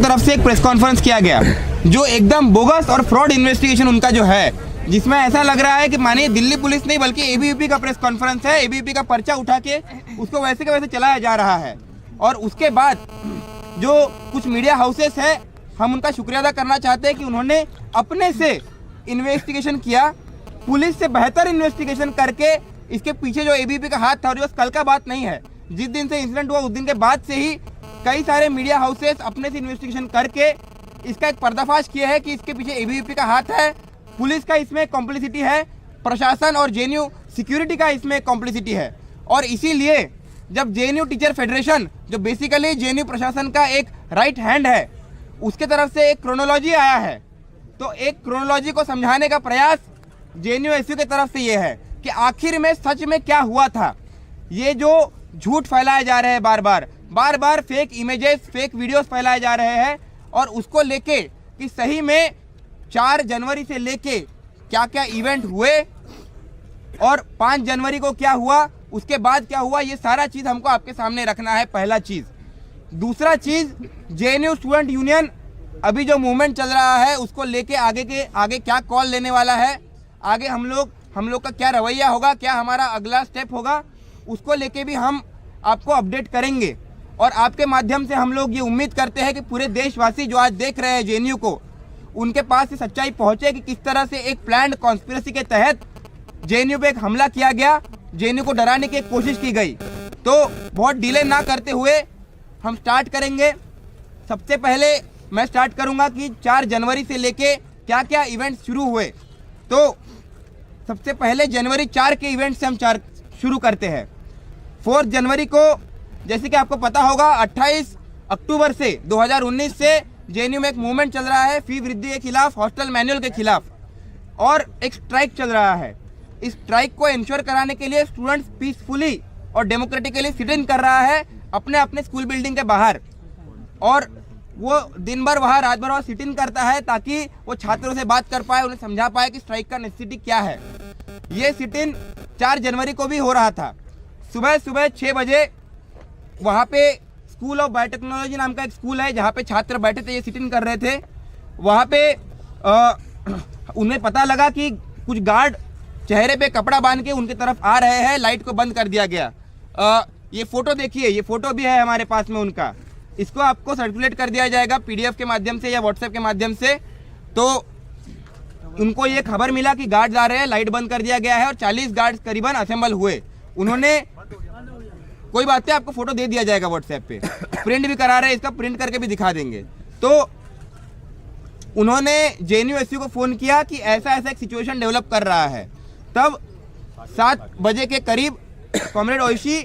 तरफ से एक प्रेस कॉन्फ्रेंस किया गया जो एकदम बोगस और फ्रॉड इन्वेस्टिगेशन उनका जो है, जिसमें ऐसा लग रहा है कि मानिए दिल्ली पुलिस नहीं बल्कि एबीवीपी का प्रेस कॉन्फ्रेंस है, एबीवीपी का पर्चा उठा के उसको वैसे के वैसे चलाया जा रहा है। और उसके बाद जो कुछ मीडिया हाउसेस है, हम उनका शुक्रिया अदा करना चाहते हैं कि उन्होंने अपने से इन्वेस्टिगेशन किया, पुलिस से बेहतर इन्वेस्टिगेशन करके इसके पीछे जो एबीवीपी का हाथ था, और जो कल का बात नहीं है, जिस दिन से इंसिडेंट हुआ उस दिन के बाद से ही कई सारे मीडिया हाउसेस अपने से इन्वेस्टिगेशन करके इसका एक पर्दाफाश किया है कि इसके पीछे एबीवीपी का हाथ है, पुलिस का इसमें कॉम्प्लिसिटी है, प्रशासन और जेएनयू सिक्योरिटी का इसमें कॉम्प्लिसिटी है। और इसीलिए जब जेएनयू टीचर फेडरेशन, जो बेसिकली जेएनयू प्रशासन का एक राइट हैंड है, उसके तरफ से एक क्रोनोलॉजी आया है, तो एक क्रोनोलॉजी को समझाने का प्रयास जेएनयू एसयू की तरफ से ये है कि आखिर में सच में क्या हुआ था। ये जो झूठ फैलाए जा रहे हैं, बार बार फेक इमेजेस, फेक वीडियोस फैलाए जा रहे हैं, और उसको लेके कि सही में 4 जनवरी से लेके क्या क्या इवेंट हुए और 5 जनवरी को क्या हुआ, उसके बाद क्या हुआ, ये सारा चीज़ हमको आपके सामने रखना है, पहला चीज़। दूसरा चीज़, जेएनयू स्टूडेंट यूनियन अभी जो मूवमेंट चल रहा है उसको लेके आगे क्या कॉल लेने वाला है, आगे हम लोग का क्या रवैया होगा, क्या हमारा अगला स्टेप होगा, उसको लेके भी हम आपको अपडेट करेंगे। और आपके माध्यम से हम लोग ये उम्मीद करते हैं कि पूरे देशवासी जो आज देख रहे हैं जेएनयू को, उनके पास ये सच्चाई पहुंचे कि किस तरह से एक प्लान्ड कॉन्स्पिरेसी के तहत जेएनयू पे एक हमला किया गया, जेएनयू को डराने की कोशिश की गई। तो बहुत डिले ना करते हुए हम स्टार्ट करेंगे। सबसे पहले मैं स्टार्ट करूंगा कि 4 जनवरी से लेके क्या क्या इवेंट्स शुरू हुए। तो सबसे पहले जनवरी 4 के इवेंट से हम शुरू करते हैं। 4 जनवरी को, जैसे कि आपको पता होगा, 28 अक्टूबर से 2019 से जेएनयू में एक मूवमेंट चल रहा है फी वृद्धि के खिलाफ, हॉस्टल मैनुअल के खिलाफ, और एक स्ट्राइक चल रहा है। इस स्ट्राइक को इंश्योर कराने के लिए स्टूडेंट्स पीसफुली और डेमोक्रेटिकली सिट इन कर रहा है अपने स्कूल बिल्डिंग के बाहर, और वो दिन भर वहाँ, रात भर वहाँ सिट इन करता है ताकि वो छात्रों से बात कर पाए, उन्हें समझा पाए कि स्ट्राइक का नेसेसिटी क्या है। ये सिट इन 4 जनवरी को भी हो रहा था। सुबह 6 बजे वहाँ पे स्कूल ऑफ बायोटेक्नोलॉजी नाम का एक स्कूल है जहाँ पे छात्र बैठे थे, ये सिट इन कर रहे थे। वहाँ पे उन्हें पता लगा कि कुछ गार्ड चेहरे पे कपड़ा बांध के उनकी तरफ आ रहे हैं, लाइट को बंद कर दिया गया। ये फोटो देखिए, ये फोटो भी है हमारे पास में उनका, इसको आपको सर्कुलेट कर दिया जाएगा पीडीएफ के माध्यम से या व्हाट्सएप के माध्यम से। तो उनको ये खबर मिला कि गार्ड्स आ रहे हैं, लाइट बंद कर दिया गया है, और 40 गार्ड्स करीबन असेंबल हुए। उन्होंने, कोई बात नहीं, आपको फोटो दे दिया जाएगा व्हाट्सएप पे, प्रिंट भी करा रहे हैं, इसका प्रिंट करके भी दिखा देंगे। तो उन्होंने जेएनयू एसयू को फोन किया कि ऐसा एक सिचुएशन डेवलप कर रहा है। तब 7 बजे के करीब कॉमरेड ओइशी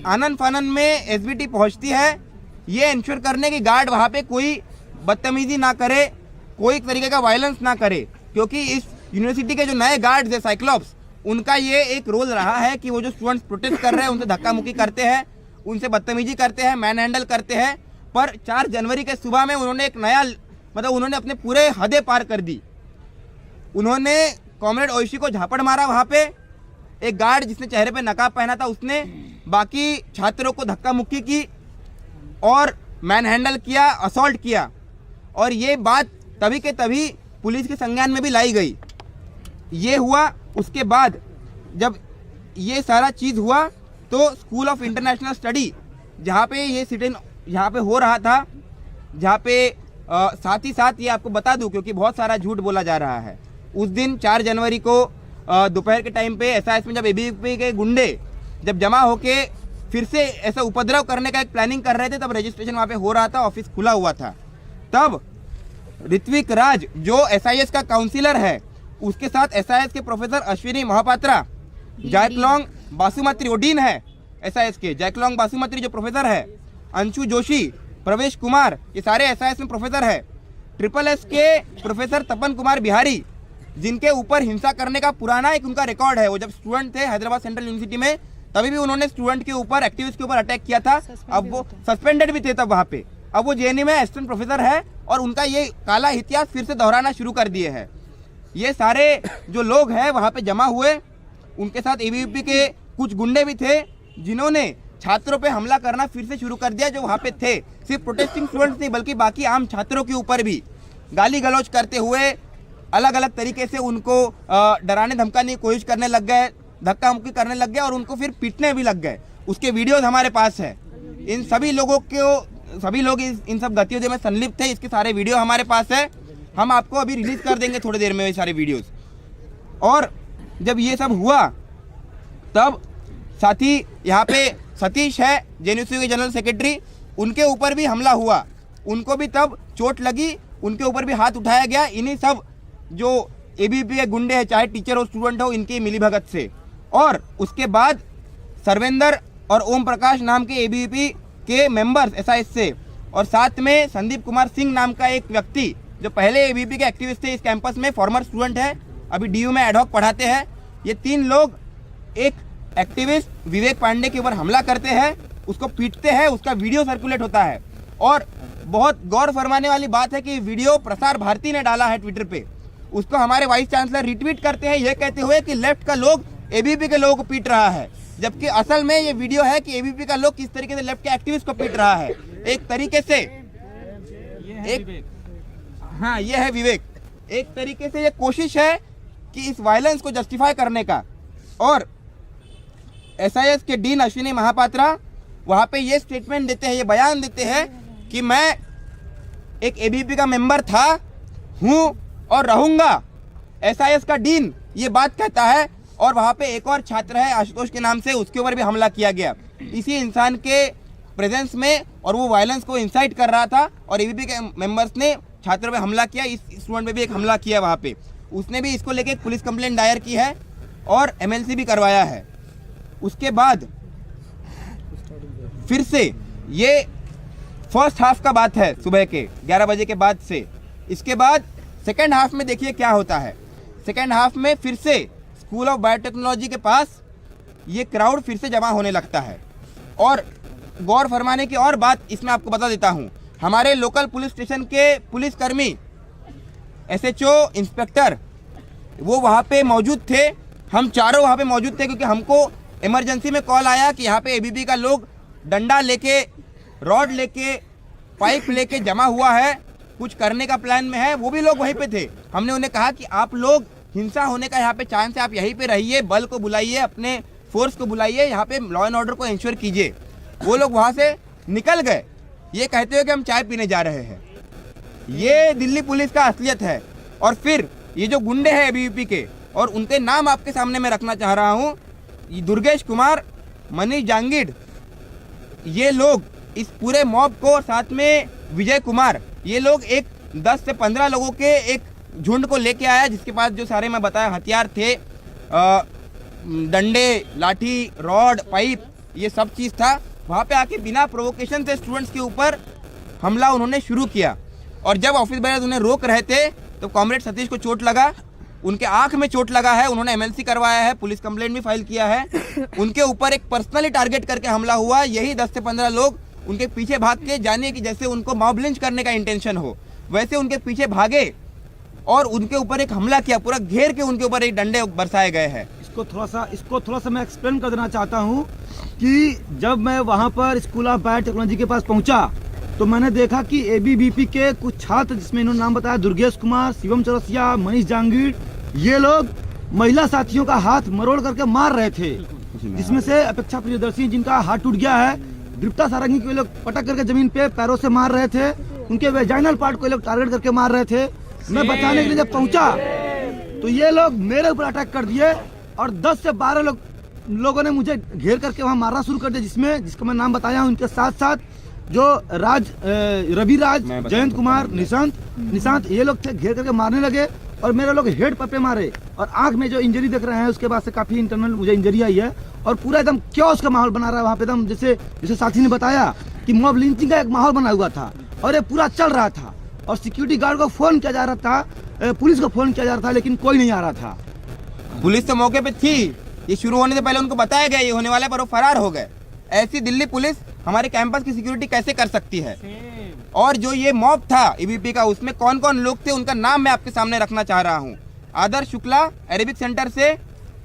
आनन फानन में एसबीटी पहुंचती है, ये इंश्योर करने की गार्ड वहाँ पे कोई बदतमीजी ना करे, कोई तरीके का वायलेंस ना करे, क्योंकि इस यूनिवर्सिटी के जो नए गार्ड्स है साइक्लॉप्स, उनका ये एक रोल रहा है कि वो जो स्टूडेंट्स प्रोटेस्ट कर रहे हैं उनसे धक्का मुक्की करते हैं, उनसे बदतमीजी करते हैं, मैन हैंडल करते हैं। पर 4 जनवरी के सुबह में उन्होंने एक नया, मतलब उन्होंने अपने पूरे हदें पार कर दी। उन्होंने कॉमरेड ओइशी को झापड़ मारा वहाँ पे, एक गार्ड जिसने चेहरे पे नकाब पहना था उसने, बाकी छात्रों को धक्का मुक्की की और मैन हैंडल किया, असॉल्ट किया। और ये बात तभी के तभी पुलिस के संज्ञान में भी लाई गई। ये हुआ। उसके बाद जब ये सारा चीज़ हुआ तो स्कूल ऑफ इंटरनेशनल स्टडी, जहाँ पे ये सिट इन यहाँ पे हो रहा था, जहाँ पे साथ ही साथ ये आपको बता दूं क्योंकि बहुत सारा झूठ बोला जा रहा है, उस दिन 4 जनवरी को दोपहर के टाइम पे एसआईएस में जब एबीवीपी के गुंडे जब जमा होके फिर से ऐसा उपद्रव करने का एक प्लानिंग कर रहे थे, तब रजिस्ट्रेशन वहाँ पे हो रहा था, ऑफिस खुला हुआ था। तब ऋत्विक राज जो एसआईएस का काउंसिलर है, उसके साथ एसआईएस के प्रोफेसर अश्विनी महापात्रा, जैकलॉन्ग बासुमत्री, वो डीन है एसआईएस के, जैकलॉन्ग बासुमत्री जो प्रोफेसर है, अंशु जोशी, प्रवेश कुमार, ये सारे एसआईएस में प्रोफेसर है। ट्रिपल एस के प्रोफेसर तपन कुमार बिहारी, जिनके ऊपर हिंसा करने का पुराना एक उनका रिकॉर्ड है, वो जब स्टूडेंट थे हैदराबाद सेंट्रल यूनिवर्सिटी में तभी भी उन्होंने स्टूडेंट के ऊपर, एक्टिविस्ट के ऊपर अटैक किया था। अब वो सस्पेंडेड भी थे तब वहाँ पे, अब वो जेएनयू में असिस्टेंट प्रोफेसर है और उनका ये काला इतिहास फिर से दोहराना शुरू कर दिए है। ये सारे जो लोग हैं वहाँ पे जमा हुए, उनके साथ एबीवीपी के कुछ गुंडे भी थे जिन्होंने छात्रों पे हमला करना फिर से शुरू कर दिया जो वहाँ पे थे। सिर्फ प्रोटेस्टिंग स्टूडेंट्स नहीं बल्कि बाकी आम छात्रों के ऊपर भी गाली गलौज करते हुए अलग अलग तरीके से उनको डराने धमकाने की कोशिश करने लग गए, धक्का मुक्की करने लग गए और उनको फिर पीटने भी लग गए। उसके वीडियोज हमारे पास है। इन सभी लोगों को सभी लोग इन सब गतिविधियों में संलिप्त थे। इसके सारे वीडियो हमारे पास है। हम आपको अभी रिलीज कर देंगे थोड़ी देर में ये सारे वीडियोस। और जब ये सब हुआ तब साथी यहाँ पे सतीश है जेएनयू के जनरल सेक्रेटरी, उनके ऊपर भी हमला हुआ। उनको भी तब चोट लगी, उनके ऊपर भी हाथ उठाया गया। इन्हीं सब जो एबीवीपी के गुंडे हैं, चाहे टीचर हो स्टूडेंट हो, इनकी मिलीभगत से। और उसके बाद सर्वेंद्र और ओम प्रकाश नाम के एबीवीपी के मेंबर्स एसआईएस से, और साथ में संदीप कुमार सिंह नाम का एक व्यक्ति जो पहले एबीवीपी के एक्टिविस्ट थे इस कैंपस में, फॉर्मर स्टूडेंट है, अभी डीयू में एडहॉक पढ़ाते हैं। ये 3 लोग एक एक्टिविस्ट विवेक पांडे के ऊपर हमला करते हैं, उसको पीटते हैं। उसका वीडियो सर्कुलेट होता है और बहुत गौर फरमाने वाली बात है कि वीडियो प्रसार भारती ने डाला है ट्विटर पे। उसको हमारे वाइस चांसलर रिट्वीट करते हैं, यह कहते हुए कि लेफ्ट का लोग एबीवीपी के लोगों को पीट रहा है, जबकि असल में ये वीडियो है कि एबीवीपी का लोग किस तरीके से लेफ्ट के एक्टिविस्ट को पीट रहा है। एक तरीके से हाँ, ये है विवेक। एक तरीके से ये कोशिश है कि इस वायलेंस को जस्टिफाई करने का। और एसआईएस के डीन अश्विनी महापात्रा वहाँ पे ये स्टेटमेंट देते हैं, ये बयान देते हैं कि मैं एक एबीवीपी का मेंबर था, हूँ और रहूँगा। एसआईएस का डीन ये बात कहता है। और वहाँ पे एक और छात्र है आशुतोष के नाम से, उसके ऊपर भी हमला किया गया इसी इंसान के प्रेजेंस में, और वो वायलेंस को इंसाइट कर रहा था और एबीवीपी के मेंबर्स ने छात्रों पे हमला किया। इस स्टूडेंट पे भी एक हमला किया वहाँ पे। उसने भी इसको लेके एक पुलिस कंप्लेंट दायर की है और एमएलसी भी करवाया है। उसके बाद फिर से ये फर्स्ट हाफ का बात है, सुबह के 11 बजे के बाद से। इसके बाद सेकेंड हाफ में देखिए क्या होता है। सेकेंड हाफ में फिर से स्कूल ऑफ बायोटेक्नोलॉजी के पास ये क्राउड फिर से जमा होने लगता है। और गौर फरमाने की और बात इसमें आपको बता देता हूँ, हमारे लोकल पुलिस स्टेशन के पुलिसकर्मी, एसएचओ, इंस्पेक्टर, वो वहाँ पे मौजूद थे। हम चारों वहाँ पे मौजूद थे क्योंकि हमको इमरजेंसी में कॉल आया कि यहाँ पे एबीवीपी का लोग डंडा लेके, रॉड लेके, पाइप लेके जमा हुआ है, कुछ करने का प्लान में है। वो भी लोग वहीं पे थे। हमने उन्हें कहा कि आप लोग हिंसा होने का यहाँ पे चांस है, आप यहीं पे रहिए, बल को बुलाइए, अपने फोर्स को बुलाइए, यहाँ पे लॉ एंड ऑर्डर को इंश्योर कीजिए। वो लोग वहाँ से निकल गए ये कहते हुए कि हम चाय पीने जा रहे हैं। ये दिल्ली पुलिस का असलियत है। और फिर ये जो गुंडे हैं एबीवीपी के, और उनके नाम आपके सामने मैं रखना चाह रहा हूँ, दुर्गेश कुमार, मनीष जांगिड, ये लोग इस पूरे मॉब को, और साथ में विजय कुमार, ये लोग एक 10 से 15 लोगों के एक झुंड को लेके आया जिसके पास जो सारे मैं बताया हथियार थे, डंडे, लाठी, रॉड, पाइप, ये सब चीज़ था। वहाँ पे आके बिना प्रोवोकेशन से स्टूडेंट्स के ऊपर हमला उन्होंने शुरू किया। और जब ऑफिस बेरर्स उन्हें रोक रहे थे तो कॉमरेड सतीश को चोट लगा, उनके आंख में चोट लगा है। उन्होंने एमएलसी करवाया है, पुलिस कंप्लेंट भी फाइल किया है। उनके ऊपर एक पर्सनली टारगेट करके हमला हुआ। यही 10 से 15 लोग उनके पीछे भाग के, जानिए कि जैसे उनको मॉब लिंच करने का इंटेंशन हो, वैसे उनके पीछे भागे और उनके ऊपर एक हमला किया। पूरा घेर के उनके ऊपर एक डंडे बरसाए गए हैं। इसको थोड़ा सा मैं एक्सप्लेन कर देना चाहता हूँ कि जब मैं वहाँ पर स्कूल ऑफ बायोटेक्नोलॉजी के पास पहुँचा तो मैंने देखा कि एबीवीपी के कुछ छात्र, जिसमें इन्होंने नाम बताया दुर्गेश कुमार, शिवम चौरसिया, मनीष जांगीर, ये लोग महिला साथियों का हाथ मरोड़ करके मार रहे थे, जिसमें से अपेक्षा प्रियदर्शी जिनका हाथ टूट गया है, दीप्ता सारंगी को ये लोग पटक करके जमीन पे पैरों से मार रहे थे, उनके वेजाइनल पार्ट को ये लोग टारगेट करके मार रहे थे। मैं बचाने के लिए जब पहुंचा तो ये लोग मेरे ऊपर अटैक कर दिए और 10 से 12 लोगों ने मुझे घेर करके वहाँ मारना शुरू कर दिया, जिसका मैं नाम बताया हूँ। उनके साथ साथ जो रवि राज, जयंत कुमार, निशांत, ये लोग थे, घेर करके मारने लगे और मेरे लोग हेड पे मारे और आंख में जो इंजरी देख रहे हैं उसके बाद से काफी इंटरनल मुझे इंजरी आई है। और पूरा एकदम क्योस का माहौल बना रहा है वहाँ पे, एकदम जैसे साथी ने बताया कि मॉब लिंचिंग का एक माहौल बना हुआ था और ये पूरा चल रहा था। और सिक्योरिटी गार्ड को फोन किया जा रहा था, पुलिस को फोन किया जा रहा था, लेकिन कोई नहीं आ रहा था। पुलिस तो मौके पे थी, ये शुरू होने से पहले उनको बताया गया ये होने वाला है, पर वो फरार हो गए। ऐसी दिल्ली पुलिस हमारे कैंपस की सिक्योरिटी कैसे कर सकती है? और जो ये मॉब था एबीवीपी का, उसमें कौन कौन लोग थे उनका नाम मैं आपके सामने रखना चाह रहा हूँ। आदर्श शुक्ला अरेबिक सेंटर से,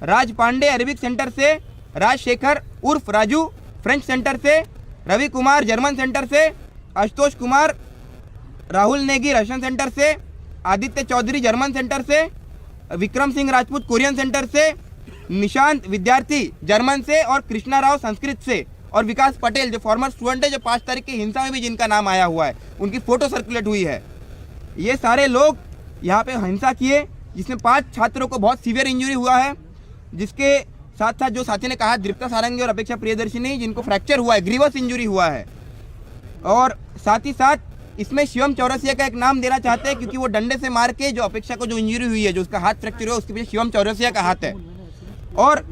राज पांडे अरेबिक सेंटर से, राज शेखर उर्फ राजू फ्रेंच सेंटर से, रवि कुमार जर्मन सेंटर से, आशुतोष कुमार राहुल नेगी रशियन सेंटर से, आदित्य चौधरी जर्मन सेंटर से, विक्रम सिंह राजपूत कोरियन सेंटर से, निशांत विद्यार्थी जर्मन से और कृष्णा राव संस्कृत से, और विकास पटेल जो फॉर्मर स्टूडेंट है, जो 5 तारीख की हिंसा में भी जिनका नाम आया हुआ है, उनकी फोटो सर्कुलेट हुई है। ये सारे लोग यहाँ पे हिंसा किए, जिसमें 5 छात्रों को बहुत सीवियर इंजरी हुआ है, जिसके साथ साथ जो साथी ने कहा दीप्ता सारंगी और अपेक्षा प्रियदर्शिनी, जिनको फ्रैक्चर हुआ है, ग्रीवस इंजरी हुआ है। और साथ ही साथ इसमें शिवम चौरसिया का एक नाम देना चाहते हैं, क्योंकि वो डंडे से मार के जो अपेक्षा को जो इंजरी हुई है, जो उसका हाथ फ्रैक्चर हुआ, उसके पीछे शिवम चौरसिया का हाथ है। और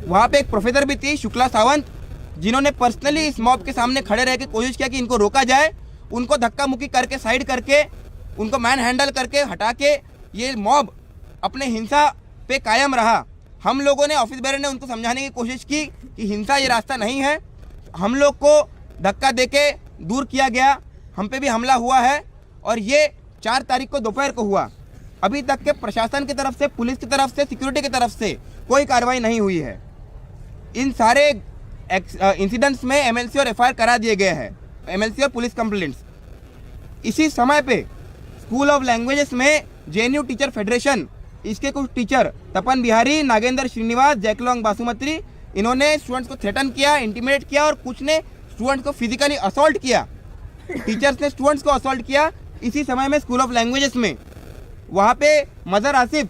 वहाँ पे एक प्रोफेसर भी थी शुक्ला सावंत, जिन्होंने पर्सनली इस मॉब के सामने खड़े रह के कोशिश किया कि इनको रोका जाए, उनको धक्का मुक्की करके साइड करके उनको मैन हैंडल करके हटा के ये मॉब अपने हिंसा पे कायम रहा। हम लोगों ने ऑफिस बेरर ने उनको समझाने की कोशिश की कि हिंसा ये रास्ता नहीं है। हम लोग को धक्का देके दूर किया गया, हम पे भी हमला हुआ है और ये 4 तारीख को दोपहर को हुआ। अभी तक के प्रशासन की तरफ से, पुलिस की तरफ से, सिक्योरिटी की तरफ से कोई कार्रवाई नहीं हुई है। इन सारे इंसिडेंट्स में एमएलसी और एफआईआर करा दिए गए हैं, एमएलसी और पुलिस कंप्लेंट्स। इसी समय पे स्कूल ऑफ लैंग्वेजेस में जेएनयू टीचर फेडरेशन, इसके कुछ टीचर तपन बिहारी, नागेंद्र श्रीनिवास, जैकलॉन्ग बासुमती, इन्होंने स्टूडेंट्स को थ्रेटन किया, इंटिमिडेट किया और कुछ ने स्टूडेंट्स को फिजिकली असॉल्ट किया। टीचर्स ने स्टूडेंट्स को असॉल्ट किया इसी समय में स्कूल ऑफ लैंग्वेजेस में। वहाँ पे मजहर आसिफ,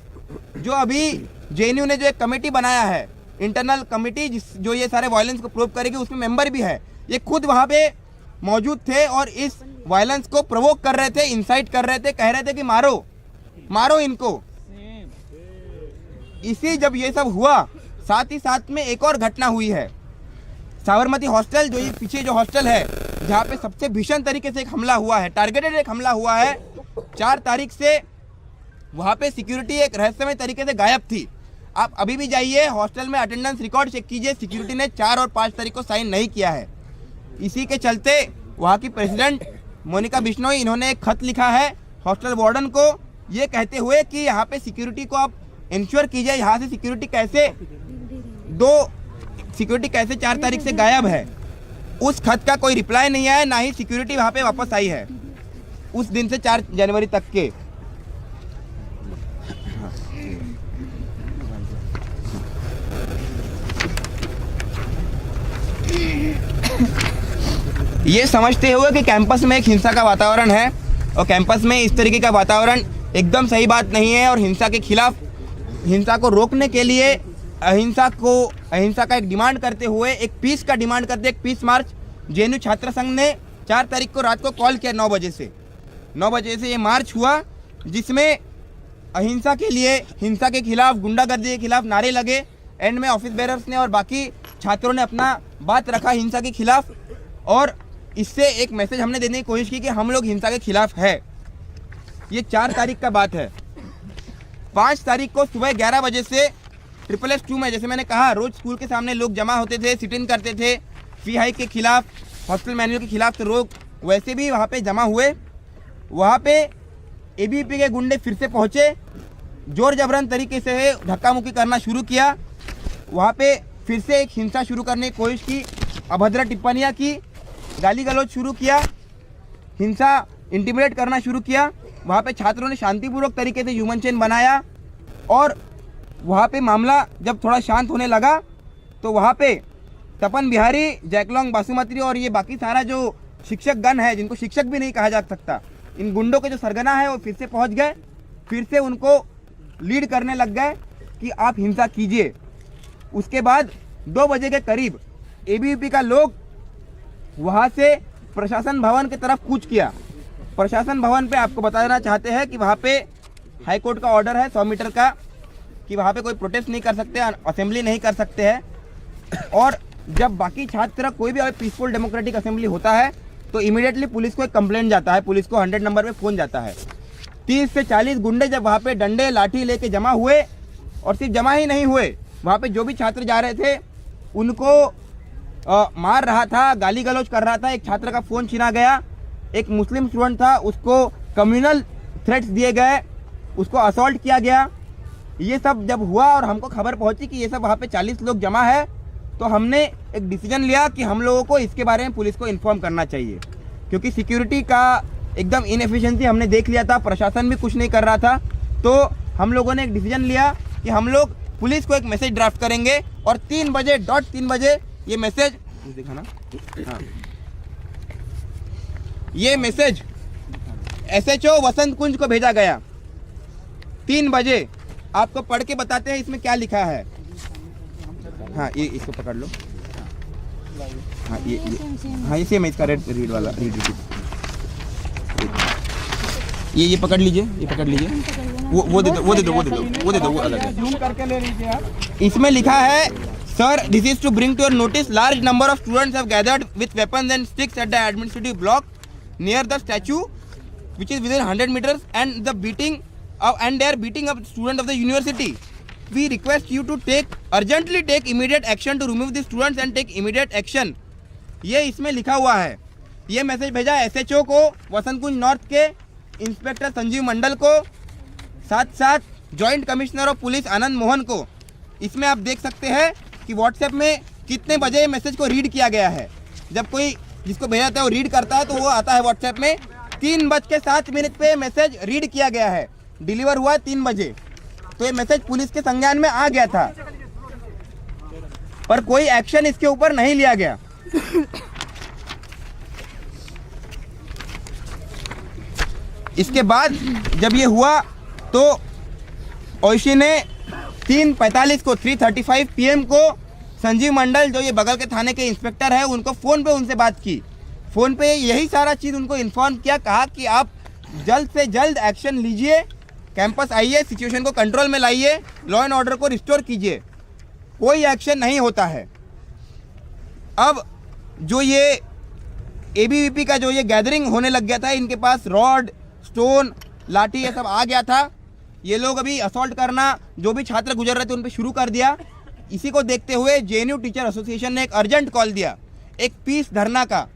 जो अभी जेएनयू ने जो एक कमेटी बनाया है, इंटरनल कमेटी, जो ये सारे वायलेंस को प्रूव करेगी, उसमें मेंबर भी है, ये खुद वहाँ पे मौजूद थे और इस वायलेंस को प्रोवोक कर रहे थे, इंसाइट कर रहे थे, कह रहे थे कि मारो मारो इनको। इसी जब ये सब हुआ, साथ ही साथ में एक और घटना हुई है, साबरमती हॉस्टल, जो ये पीछे जो हॉस्टल है, जहाँ पे सबसे भीषण तरीके से एक हमला हुआ है, टारगेटेड एक हमला हुआ है। 4 तारीख से वहाँ पे सिक्योरिटी एक रहस्यमय तरीके से गायब थी। आप अभी भी जाइए हॉस्टल में, अटेंडेंस रिकॉर्ड चेक कीजिए, सिक्योरिटी ने 4 और 5 तारीख को साइन नहीं किया है। इसी के चलते वहाँ की प्रेसिडेंट मोनिका बिश्नोई, इन्होंने एक खत लिखा है हॉस्टल वार्डन को, ये कहते हुए कि यहाँ पे सिक्योरिटी को आप इंश्योर कीजिए, यहाँ से सिक्योरिटी कैसे 4 तारीख से गायब है। उस खत का कोई रिप्लाई नहीं आया, ना ही सिक्योरिटी वहाँ पे वापस आई है उस दिन से 4 जनवरी तक के। ये समझते हुए कि कैंपस में एक हिंसा का वातावरण है और कैंपस में इस तरीके का वातावरण एकदम सही बात नहीं है, और हिंसा के खिलाफ, हिंसा को रोकने के लिए अहिंसा का एक डिमांड करते हुए, एक पीस का डिमांड करते, एक पीस मार्च जेएनयू छात्र संघ ने 4 तारीख को रात को कॉल किया 9 बजे से ये मार्च हुआ, जिसमें अहिंसा के लिए, हिंसा के खिलाफ, गुंडागर्दी के खिलाफ नारे लगे। एंड में ऑफिस बेरर्स ने और बाकी छात्रों ने अपना बात रखा हिंसा के खिलाफ, और इससे एक मैसेज हमने देने की कोशिश की कि हम लोग हिंसा के खिलाफ है। ये 4 तारीख का बात है। 5 तारीख को सुबह 11 बजे से SSS2 में, जैसे मैंने कहा, रोज स्कूल के सामने लोग जमा होते थे, सिट इन करते थे, फी हाइक के खिलाफ, हॉस्टल मैनुअल के खिलाफ, तो लोग वैसे भी वहाँ पे जमा हुए। वहाँ पे एबीवीपी के गुंडे फिर से पहुँचे, जोर जबरन तरीके से धक्का मुक्की करना शुरू किया। वहाँ पे फिर से एक हिंसा शुरू करने की कोशिश की, अभद्र टिप्पणियाँ की, गाली गलौज शुरू किया, हिंसा, इंटिमिडेट करना शुरू किया। वहाँ पे छात्रों ने शांतिपूर्वक तरीके से ह्यूमन चेन बनाया, और वहाँ पे मामला जब थोड़ा शांत होने लगा तो वहाँ पे तपन बिहारी, जैकलॉन्ग बासुमती और ये बाकी सारा जो शिक्षक गण है, जिनको शिक्षक भी नहीं कहा जा सकता, इन गुंडों के जो सरगना है, वो फिर से पहुँच गए, फिर से उनको लीड करने लग गए कि आप हिंसा कीजिए। उसके बाद 2 बजे के करीब एबीवीपी का लोग वहाँ से प्रशासन भवन की तरफ कूच किया। प्रशासन भवन पे आपको बता देना चाहते हैं कि वहाँ पे हाई कोर्ट का ऑर्डर है 100 मीटर का, कि वहाँ पे कोई प्रोटेस्ट नहीं कर सकते, असेंबली नहीं कर सकते हैं। और जब बाकी छात्र, कोई भी पीसफुल डेमोक्रेटिक असेंबली होता है तो इमीडिएटली पुलिस को एक कंप्लेंट जाता है, पुलिस को 100 नंबर पे फ़ोन जाता है। 30 से 40 गुंडे जब वहाँ पे डंडे लाठी लेके जमा हुए, और सिर्फ जमा ही नहीं हुए, वहाँ पे जो भी छात्र जा रहे थे उनको मार रहा था, गाली गलौज कर रहा था। एक छात्र का फ़ोन छीना गया, एक मुस्लिम स्टूडेंट था, उसको कम्युनल थ्रेट्स दिए गए, उसको असॉल्ट किया गया। ये सब जब हुआ और हमको खबर पहुंची कि ये सब वहाँ पे 40 लोग जमा है, तो हमने एक डिसीजन लिया कि हम लोगों को इसके बारे में पुलिस को इन्फॉर्म करना चाहिए, क्योंकि सिक्योरिटी का एकदम इनएफिशिएंसी हमने देख लिया था, प्रशासन भी कुछ नहीं कर रहा था। तो हम लोगों ने एक डिसीजन लिया कि हम लोग पुलिस को एक मैसेज ड्राफ्ट करेंगे और 3 बजे डॉट 3 बजे ये मैसेज देखा ना, हाँ, ये मैसेज SHO वसंत कुंज को भेजा गया 3 बजे। आपको पढ़ के बताते हैं इसमें क्या लिखा है। हाँ, ये इसको पकड़ लो। हाँ, ये सेम है इसका रीड वाला ये पकड़ लीजिए, ये पकड़ लीजिए। वो दे दो वो अलग है। जूम करके ले लीजिए आप। इसमें लिखा है, sir this is to bring to your notice large number of students have gathered with weapons and sticks at the administrative block near the statue which is within 100 meters and they are beating up students of the university. We request you to urgently take immediate action to remove the students and take immediate action. ये इसमें लिखा हुआ है। ये message भेजा SHO को, वसंत कुंज north के inspector Sanjeev मंडल को, साथ joint commissioner of police Anand Mohan को। इसमें आप देख सकते हैं कि व्हाट्सएप में कितने बजे मैसेज को रीड किया गया है। जब कोई जिसको भेजा जाता है वो रीड करता है तो वो आता है व्हाट्सएप में 3:07 पे मैसेज रीड किया गया है, डिलीवर हुआ 3 बजे। तो ये मैसेज पुलिस के संज्ञान में आ गया था, पर कोई एक्शन इसके ऊपर नहीं लिया गया। इसके बाद जब ये हुआ तो ओइशी ने 3:45 को 3:35 PM को संजीव मंडल जो ये बगल के थाने के इंस्पेक्टर है उनको फ़ोन पे उनसे बात की। फ़ोन पे यही सारा चीज़ उनको इन्फॉर्म किया, कहा कि आप जल्द से जल्द एक्शन लीजिए, कैंपस आइए, सिचुएशन को कंट्रोल में लाइए, लॉ एंड ऑर्डर को रिस्टोर कीजिए। कोई एक्शन नहीं होता है। अब जो ये ABVP का जो ये गैदरिंग होने लग गया था, इनके पास रॉड, स्टोन, लाठी ये सब आ गया था। ये लोग अभी असॉल्ट करना जो भी छात्र गुजर रहे थे उन पर शुरू कर दिया। इसी को देखते हुए JNU टीचर एसोसिएशन ने एक अर्जेंट कॉल दिया, एक पीस धरना का,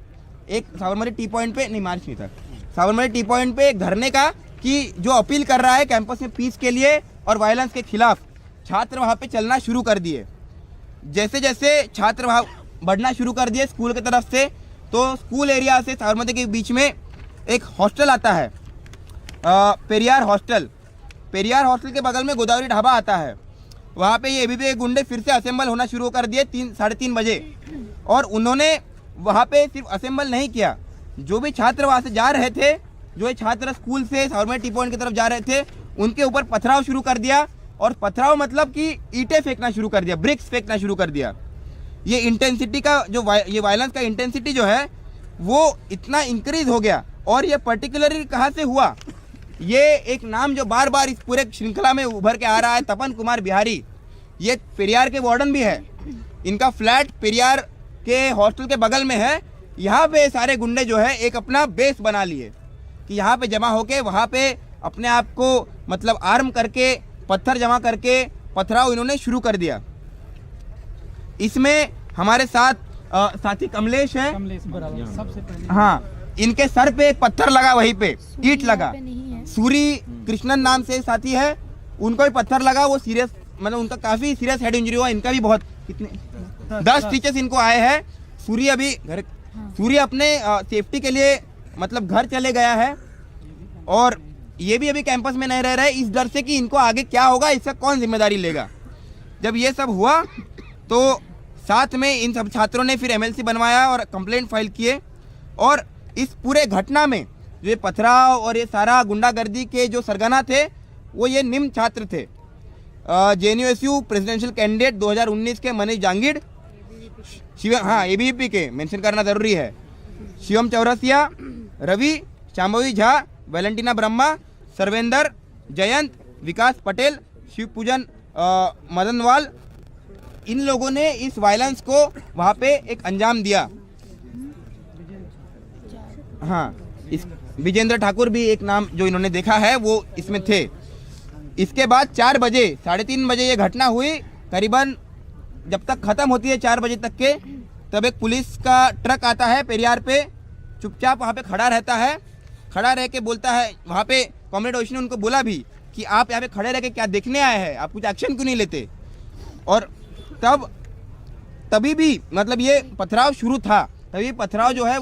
एक साबरमती टी पॉइंट पे, नहीं मार्च नहीं था, साबरमती टी पॉइंट पे एक धरने का, कि जो अपील कर रहा है कैंपस में पीस के लिए और वायलेंस के खिलाफ। छात्र वहाँ पे चलना शुरू कर दिए। जैसे जैसे छात्र वहाँ बढ़ना शुरू कर दिए स्कूल की तरफ से, तो स्कूल एरिया से साबरमती के बीच में एक हॉस्टल आता है, पेरियार हॉस्टल। पेरियार हॉस्टल के बगल में गोदावरी ढाबा आता है। वहाँ पे ये ABVP के गुंडे फिर से असेंबल होना शुरू कर दिए 3-3:30 बजे। और उन्होंने वहाँ पे सिर्फ असेंबल नहीं किया, जो भी छात्र वहाँ से जा रहे थे, जो ये छात्र स्कूल से साबरमती टी पॉइंट की तरफ जा रहे थे, उनके ऊपर पथराव शुरू कर दिया। और पथराव मतलब कि ईंटें फेंकना शुरू कर दिया, ब्रिक्स फेंकना शुरू कर दिया। ये इंटेंसिटी का जो ये वायलेंस का इंटेंसिटी जो है वो इतना इंक्रीज हो गया। और ये पर्टिकुलरली कहाँ से हुआ, ये एक नाम जो बार बार इस पूरे श्रृंखला में उभर के आ रहा है, तपन कुमार बिहारी। ये पेरियार के वार्डन भी है, इनका फ्लैट पेरियार के हॉस्टल के बगल में है। यहाँ पे सारे गुंडे जो है एक अपना बेस बना लिए कि यहाँ पे जमा होके वहाँ पे अपने आप को मतलब आर्म करके, पत्थर जमा करके पथराव इन्होंने शुरू कर दिया। इसमें हमारे साथ साथी कमलेश है, सबसे पहले हाँ, इनके सर पे एक पत्थर लगा, वहीं पे ईंट लगा। सूरी कृष्णन नाम से साथी है, उनको भी पत्थर लगा, वो सीरियस, मतलब उनका काफ़ी सीरियस हेड इंजरी हुआ। इनका भी बहुत, कितने 10 स्टिचेस इनको आए हैं। सूरी अभी घर, सूरी अपने सेफ्टी के लिए मतलब घर चले गया है। और ये भी अभी कैंपस में नहीं रह रहे इस डर से कि इनको आगे क्या होगा, इसका कौन जिम्मेदारी लेगा। जब ये सब हुआ तो साथ में इन सब छात्रों ने फिर MLC बनवाया और कंप्लेंट फाइल किए। और इस पूरे घटना में जो ये पथराव और ये सारा गुंडागर्दी के जो सरगना थे वो ये निम्न छात्र थे। JNUSU प्रेसिडेंशियल कैंडिडेट 2019 के मनीष जांगीड़, शिवम, हाँ ABVP के मेंशन करना ज़रूरी है, शिवम चौरसिया, रवि, शांभवी झा, वैलेंटिना ब्रह्मा, सर्वेंद्र, जयंत, विकास पटेल, शिवपूजन मदनवाल। इन लोगों ने इस वायलेंस को वहाँ पे एक अंजाम दिया। हाँ, इस विजेंद्र ठाकुर भी एक नाम जो इन्होंने देखा है वो इसमें थे। इसके बाद 4 बजे, 3:30 बजे ये घटना हुई। करीबन जब तक ख़त्म होती है 4 बजे तक के, तब एक पुलिस का ट्रक आता है पेरियार पे, चुपचाप वहाँ पे खड़ा रहता है। खड़ा रह के बोलता है, वहाँ पे कॉमरेड ओइशी ने उनको बोला भी कि आप यहाँ पे खड़े रह के क्या देखने आए हैं, आप कुछ एक्शन क्यों नहीं लेते। और तभी भी मतलब ये पथराव शुरू था, तभी पथराव जो है